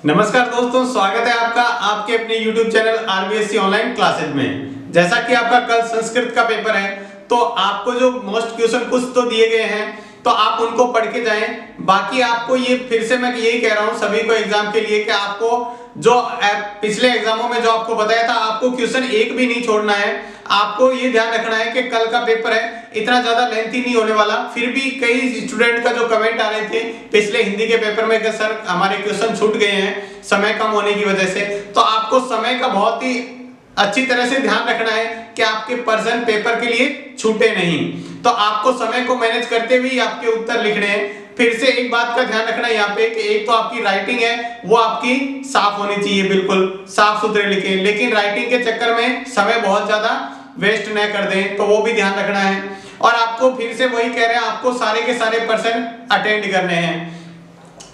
नमस्कार दोस्तों, स्वागत है आपका आपके अपने YouTube channel RBSC online classes में। जैसा कि आपका कल संस्कृत का पेपर है, तो आपको जो मोस्ट क्वेश्चन कुछ तो दिए गए हैं, तो आप उनको पढ़ के जाएं। बाकी आपको ये फिर से मैं यही कह रहा हूं सभी को एग्जाम के लिए कि आपको जो पिछले एग्जामों में जो आपको बताया था, आपको क्वेश्चन एक भी नहीं छोड़ना है। आपको ये ध्यान रखना है कि कल का पेपर है, इतना ज्यादा लेंथी नहीं होने वाला। फिर भी कई स्टूडेंट का जो कमेंट आ रहे थे पिछले हिंदी के पेपर में कि सर हमारे क्वेश्चन छूट गए हैं समय कम होने की वजह से, तो आपको समय का बहुत ही अच्छी तरह से ध्यान रखना है कि आपके पर्सन पेपर के लिए छूटे नहीं। तो आपको समय को मैनेज करते हुए आपके उत्तर लिखने हैं। फिर से एक बात का ध्यान रखना है यहाँ पे कि एक तो आपकी राइटिंग है वो आपकी साफ होनी चाहिए, बिल्कुल साफ सुथरे लिखें, लेकिन राइटिंग के चक्कर में समय बहुत ज्यादा वेस्ट न कर दें, तो वो भी ध्यान रखना है। और आपको फिर से वही कह रहे हैं, आपको सारे के सारे पर्सन अटेंड करने हैं।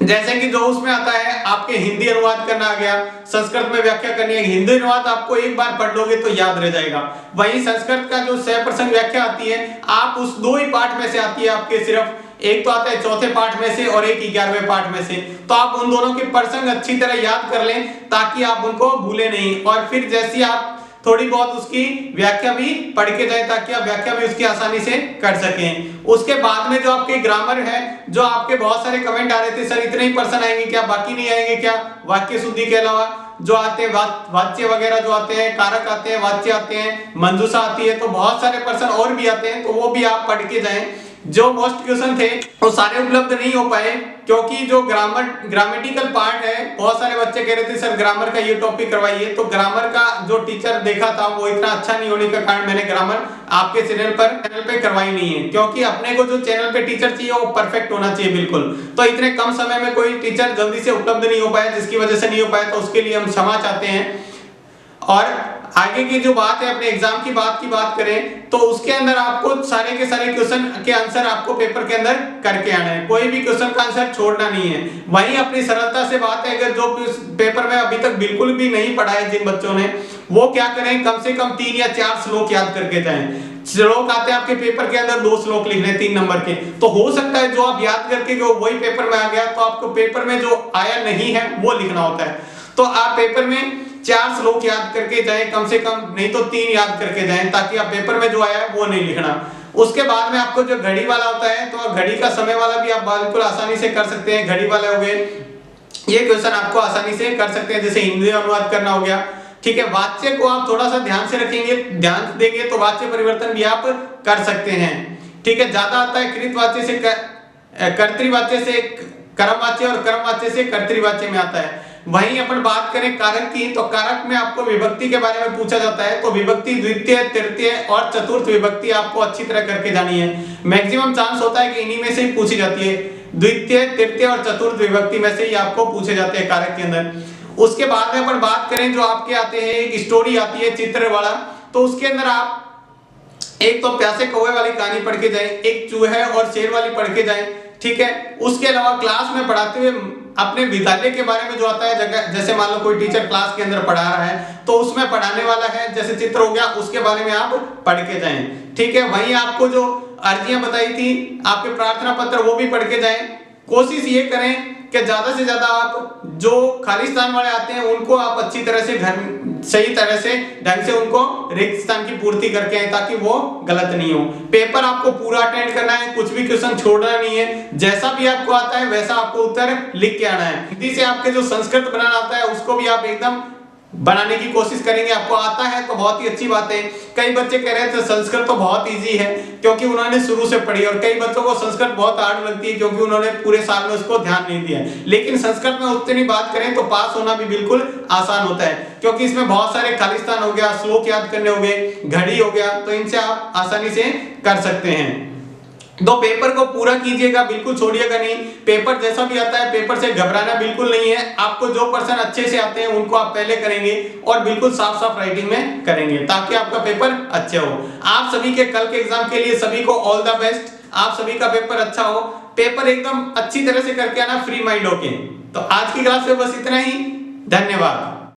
जैसे कि जो उसमें आता है आपके हिंदी अनुवाद करना आ गया, संस्कृत में व्याख्या करनी है। हिंदी अनुवाद आपको एक बार पढ़ लोगे तो याद रह जाएगा। वहीं संस्कृत का जो 100% व्याख्या आती है, आप उस दो ही पाठ में से आती है आपके, सिर्फ एक तो आता है चौथे पाठ में से और एक 11वें पाठ में से। तो आप उन दोनों के प्रसंग अच्छी तरह याद कर लें ताकि आप उनको भूले नहीं। और फिर जैसी आप थोड़ी बहुत उसकी व्याख्या भी पढ़ के जाए ताकि आप व्याख्या भी उसकी आसानी से कर सकें। उसके बाद में जो आपके ग्रामर है, जो आपके बहुत सारे कमेंट आ रहे थे, सर इतने ही पर्सन आएंगे क्या, बाकी नहीं आएंगे क्या? वाक्य शुद्धि के अलावा जो आते हैं वाच्य वगैरह जो आते हैं, कारक आते हैं, वाच्य आते हैं, मंजूषा आती है, तो बहुत सारे पर्सन और भी आते हैं, तो वो भी आप पढ़ के जाएं। जो मोस्ट क्वेश्चन थे वो सारे उपलब्ध नहीं हो पाए क्योंकि जो ग्रामेटिकल पार्ट है, बहुत सारे बच्चे कह रहे थे सर ग्रामर का ये टॉपिक करवाइए, तो ग्रामर का जो टीचर देखा था वो इतना अच्छा नहीं होने का कारण मैंने ग्रामर आपके चैनल पे करवाई नहीं है। क्योंकि अपने को जो चैनल पे टीचर चाहिए वो परफेक्ट होना चाहिए बिल्कुल। तो इतने कम समय में कोई टीचर जल्दी से उपलब्ध नहीं हो पाया, जिसकी वजह से नहीं हो पाया, तो उसके लिए हम क्षमा चाहते हैं। और आगे की जो बात है, अपने एग्जाम की बात करें तो उसके अंदर आपको सारे के सारे क्वेश्चन के आंसर आपको पेपर के अंदर करके आना है, कोई भी क्वेश्चन का आंसर छोड़ना नहीं है। वहीं अपनी सरलता से बात है, अगर जो पेपर में अभी तक बिल्कुल भी नहीं पढ़ा है जिन बच्चों ने, वो क्या करें, कम से कम 3 या 4 श्लोक याद करके जाएं। श्लोक आते हैं आपके पेपर के अंदर, 2 श्लोक लिखने 3 नंबर के, तो हो सकता है जो आप याद करके जो वही पेपर में आ गया, तो आपको पेपर में जो आया नहीं है वो लिखना होता है। तो आप पेपर में 4 श्लोक याद करके जाएं कम से कम, नहीं तो 3 याद करके जाएं ताकि आप पेपर में जो आया है वो नहीं लिखना। उसके बाद में आपको जो घड़ी वाला होता है, तो घड़ी का समय वाला भी आप बिल्कुल आसानी से कर सकते हैं। घड़ी वाले हो गए, ये क्वेश्चन आपको आसानी से कर सकते हैं, जैसे हिंदी अनुवाद करना हो गया। ठीक है, वाच्य को आप थोड़ा सा ध्यान से रखेंगे, ध्यान देंगे तो वाच्य परिवर्तन भी आप कर सकते हैं। ठीक है, ज्यादा आता है कृतवाच्य से कर्तृवाच्य से कर्मवाच्य और कर्मवाच्य से कर्तृवाच्य में आता है। वहीं अपन बात करें कारक की, तो कारक में आपको विभक्ति के बारे में पूछा जाता है, तो विभक्ति द्वितीय, तृतीय और चतुर्थ विभक्ति आपको अच्छी तरह करके जानी है। मैक्सिमम चांस होता है कि इन्हीं में से ही पूछी जाती है, द्वितीय, तृतीय और चतुर्थ विभक्ति में से ही आपको पूछे जाते हैं कारक के अंदर। उसके बाद में अपन बात करें जो आपके आते हैं, एक स्टोरी आती है चित्र वाला, तो उसके अंदर आप एक तो प्यासे कौवे वाली कहानी पढ़ के जाएं, एक चूहे और शेर वाली पढ़ के जाएं। ठीक है, उसके अलावा क्लास में पढ़ाते हुए अपने विद्यालय के बारे में जो आता है, जगह जैसे मान लो कोई टीचर क्लास के अंदर पढ़ा रहा है तो उसमें पढ़ाने वाला है, जैसे चित्र हो गया, उसके बारे में आप पढ़ के जाएं। ठीक है, वहीं आपको जो अर्जियां बताई थी आपके प्रार्थना पत्र, वो भी पढ़ के जाएं। कोशिश ये करें कि ज्यादा से ज्यादा आप जो खाली स्थान वाले आते हैं उनको आप अच्छी तरह से घर सही तरह से ढंग से उनको रिक्त स्थान की पूर्ति करके आए ताकि वो गलत नहीं हो। पेपर आपको पूरा अटेंड करना है, कुछ भी क्वेश्चन छोड़ना नहीं है, जैसा भी आपको आता है वैसा आपको उत्तर लिख के आना है। हिंदी से आपके जो संस्कृत बनाना आता है उसको भी आप एकदम बनाने की कोशिश करेंगे। आपको आता है तो बहुत ही अच्छी बात है। कई बच्चे कह रहे थे संस्कृत तो बहुत इजी है क्योंकि उन्होंने शुरू से पढ़ी, और कई बच्चों को संस्कृत बहुत हार्ड लगती है क्योंकि उन्होंने पूरे साल में उसको ध्यान नहीं दिया। लेकिन संस्कृत में उतनी बात करें तो पास होना भी बिल्कुल आसान होता है क्योंकि इसमें बहुत सारे खाली स्थान हो गया, श्लोक याद करने हो गए, घड़ी हो गया, तो इनसे आप आसानी से कर सकते हैं। तो पेपर को पूरा कीजिएगा, बिल्कुल छोड़िएगा नहीं। पेपर जैसा भी आता है, पेपर से घबराना बिल्कुल नहीं है। आपको जो पर्सन अच्छे से आते हैं उनको आप पहले करेंगे और बिल्कुल साफ साफ राइटिंग में करेंगे ताकि आपका पेपर अच्छे हो। आप सभी के कल के एग्जाम के लिए सभी को ऑल द बेस्ट। आप सभी का पेपर अच्छा हो, पेपर एकदम अच्छी तरह से करके आना, फ्री माइंड होके। तो आज की क्लास में बस इतना ही, धन्यवाद।